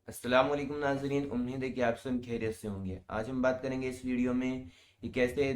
अस्सलाम वालेकुम नाजरीन, उम्मीद है कि आप सब खैरियत से होंगे। आज हम बात करेंगे इस वीडियो में कि कैसे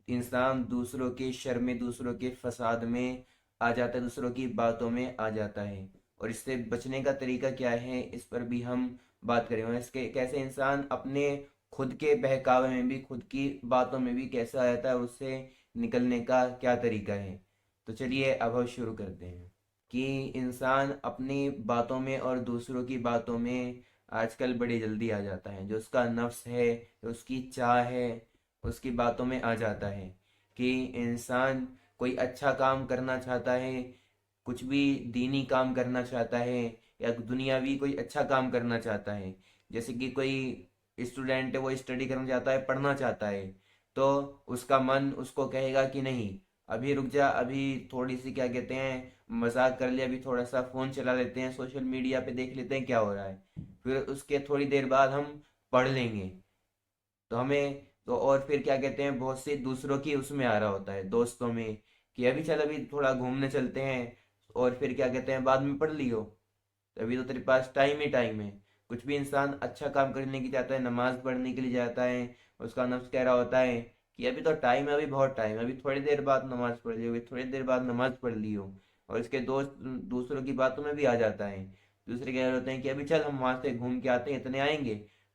इंसान दूसरों के शर में, दूसरों के फसाद में आ जाता है, दूसरों की बातों में आ जाता है और इससे बचने का तरीका क्या है, इस पर भी हम बात करेंगे। इसके कैसे इंसान अपने खुद के बहकावे में भी, खुद की बातों में भी कैसे आ जाता है, उससे निकलने का क्या तरीका है। तो चलिए अब हम शुरू करते हैं कि इंसान अपनी बातों में और दूसरों की बातों में आजकल बड़ी जल्दी आ जाता है। जो उसका नफ्स है, जो उसकी चाह है, उसकी बातों में आ जाता है कि इंसान कोई अच्छा काम करना चाहता है, कुछ भी दीनी काम करना चाहता है या दुनियावी कोई अच्छा काम करना चाहता है। जैसे कि कोई स्टूडेंट है, वो स्टडी करना चाहता है, पढ़ना चाहता है, तो उसका मन उसको कहेगा कि नहीं, अभी रुक जा, अभी थोड़ी सी क्या कहते हैं मजाक कर लिया, अभी थोड़ा सा फोन चला लेते हैं, सोशल मीडिया पे देख लेते हैं क्या हो रहा है, फिर उसके थोड़ी देर बाद हम पढ़ लेंगे। तो हमें तो और फिर क्या कहते हैं, बहुत से दूसरों की उसमें आ रहा होता है, दोस्तों में, कि अभी चल, अभी थोड़ा घूमने चलते हैं, और फिर क्या कहते हैं बाद में पढ़ लियो, तो अभी तो तेरे पास टाइम ही टाइम है। कुछ भी इंसान अच्छा काम करने की जाता है, नमाज पढ़ने के लिए जाता है, उसका नफ्स कह रहा होता है कि अभी तो टाइम है, अभी बहुत टाइम है, अभी थोड़ी देर बाद नमाज पढ़ लियो, अभी थोड़ी देर बाद नमाज पढ़ लियो। और इसके दोस्त दूसरों की बातों में भी आ जाता है। दूसरे कह रहे होते हैं कि अभी चल हम वहां से घूम के आते हैं, इतने आएंगे,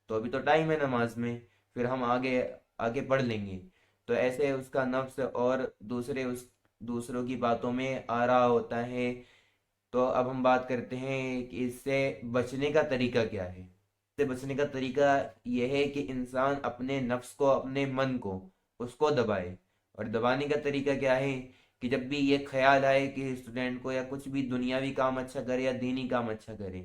तो अभी तो टाइम है नमाज में, फिर हम आगे आगे पढ़ लेंगे। तो ऐसे उसका नफ्स और दूसरे उस दूसरों की बातों में आ रहा होता है। तो अब हम बात करते हैं कि इससे बचने का तरीका क्या है। इससे बचने का तरीका यह है कि इंसान अपने नफ्स को, अपने मन को, उसको दबाए। और दबाने का तरीका क्या है कि जब भी ये ख्याल आए कि स्टूडेंट को या कुछ भी दुनियावी काम अच्छा करे या दीनी काम अच्छा करे,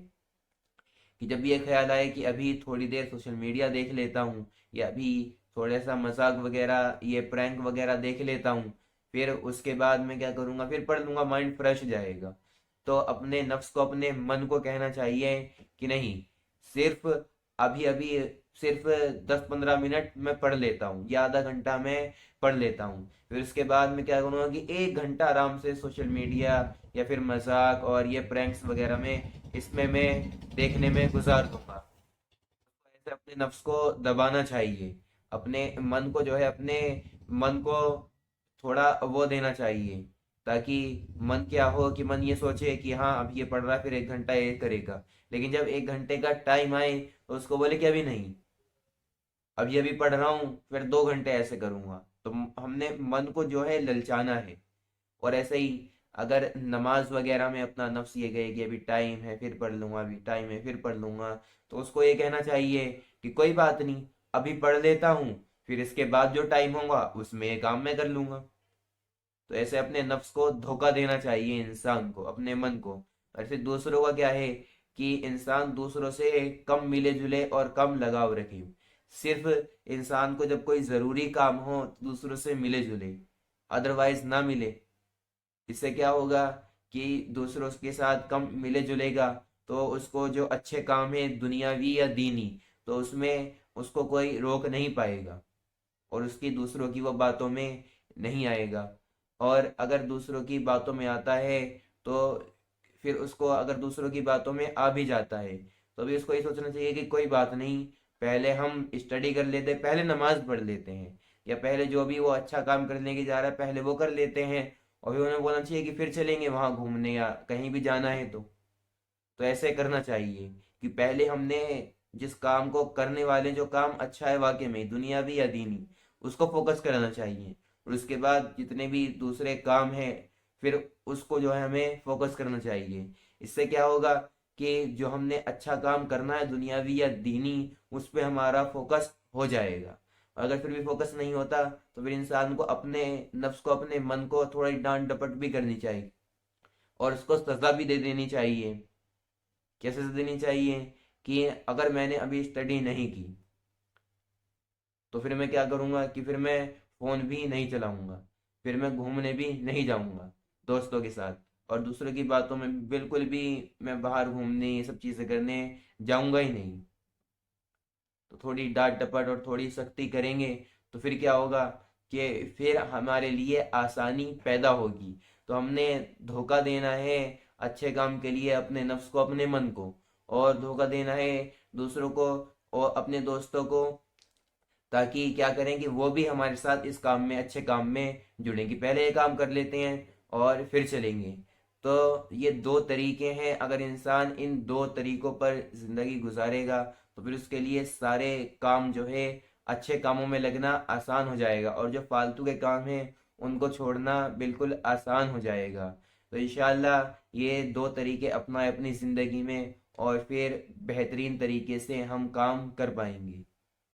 कि जब भी ये ख्याल आए कि अभी थोड़ी देर सोशल मीडिया देख लेता हूँ, या अभी थोड़ा सा मजाक वगैरह, ये प्रैंक वगैरह देख लेता हूँ, फिर उसके बाद मैं क्या करूँगा, फिर पढ़ लूंगा, माइंड फ्रेश हो जाएगा। तो अपने नफ्स को, अपने मन को कहना चाहिए कि नहीं, सिर्फ अभी अभी सिर्फ 10-15 मिनट मैं पढ़ लेता हूँ या आधा घंटा मैं पढ़ लेता हूँ, फिर उसके बाद मैं क्या करूँगा कि 1 घंटा आराम से सोशल मीडिया या फिर मजाक और ये प्रैंक्स वगैरह में, इसमें मैं देखने में गुजार दूंगा। तो ऐसे अपने नफ्स को दबाना चाहिए, अपने मन को जो है, अपने मन को थोड़ा वो देना चाहिए, ताकि मन क्या हो कि मन ये सोचे कि हाँ अब ये पढ़ रहा है, फिर 1 घंटा ये करेगा। लेकिन जब 1 घंटे का टाइम आए तो उसको बोले कि अभी नहीं, अब ये भी पढ़ रहा हूँ, फिर 2 घंटे ऐसे करूंगा। तो हमने मन को जो है ललचाना है। और ऐसे ही अगर नमाज वगैरह में अपना नफ्स ये कहे कि अभी टाइम है फिर पढ़ लूंगा, अभी टाइम है फिर पढ़ लूंगा, तो उसको ये कहना चाहिए कि कोई बात नहीं, अभी पढ़ लेता हूँ, फिर इसके बाद जो टाइम होगा उसमें ये काम मैं कर लूंगा। तो ऐसे अपने नफ्स को धोखा देना चाहिए इंसान को, अपने मन को। ऐसे दूसरों का क्या है कि इंसान दूसरों से कम मिले जुले और कम लगाव रखे। सिर्फ इंसान को जब कोई जरूरी काम हो तो दूसरों से मिले जुले, अदरवाइज ना मिले। इससे क्या होगा कि दूसरों के साथ कम मिले जुलेगा, तो उसको जो अच्छे काम है दुनियावी या दीनी, तो उसमें उसको कोई रोक नहीं पाएगा और उसकी दूसरों की वो बातों में नहीं आएगा। और अगर दूसरों की बातों में आता है, तो फिर उसको अगर दूसरों की बातों में आ भी जाता है, तो भी उसको ये सोचना चाहिए कि कोई बात नहीं, पहले हम स्टडी कर लेते हैं, पहले नमाज पढ़ लेते हैं, या पहले जो भी वो अच्छा काम करने की जा रहा है पहले वो कर लेते हैं, और फिर उन्हें बोलना चाहिए कि फिर चलेंगे वहां घूमने या कहीं भी जाना है। तो ऐसे करना चाहिए कि पहले हमने जिस काम को करने वाले, जो काम अच्छा है वाकई में दुनियावी या दीनी, उसको फोकस करना चाहिए। और उसके बाद जितने भी दूसरे काम हैं, फिर उसको जो है हमें फोकस करना चाहिए। इससे क्या होगा कि जो हमने अच्छा काम करना है दुनियावी या दीनी, उस पे हमारा फोकस हो जाएगा। अगर फिर भी फोकस नहीं होता, तो फिर इंसान को अपने नफ्स को, अपने मन को थोड़ी डांट डपट भी करनी चाहिए और उसको सजा भी दे देनी चाहिए। कैसे देनी चाहिए कि अगर मैंने अभी स्टडी नहीं की, तो फिर मैं क्या करूंगा कि फिर मैं फोन भी नहीं चलाऊंगा, फिर मैं घूमने भी नहीं जाऊंगा दोस्तों के साथ, और दूसरों की बातों में बिल्कुल भी मैं बाहर घूमने ये सब चीजें करने जाऊंगा ही नहीं। तो थोड़ी डांट डपट और थोड़ी सख्ती करेंगे, तो फिर क्या होगा कि फिर हमारे लिए आसानी पैदा होगी। तो हमने धोखा देना है अच्छे काम के लिए अपने नफ्स को, अपने मन को, और धोखा देना है दूसरों को और अपने दोस्तों को, ताकि क्या करें कि वो भी हमारे साथ इस काम में, अच्छे काम में जुड़ेंगे। पहले ये काम कर लेते हैं और फिर चलेंगे। तो ये दो तरीके हैं, अगर इंसान इन दो तरीकों पर जिंदगी गुजारेगा तो फिर उसके लिए सारे काम जो है, अच्छे कामों में लगना आसान हो जाएगा, और जो फालतू के काम हैं उनको छोड़ना बिल्कुल आसान हो जाएगा। तो इंशाल्लाह ये दो तरीके अपनाएं अपनी ज़िंदगी में, और फिर बेहतरीन तरीके से हम काम कर पाएंगे।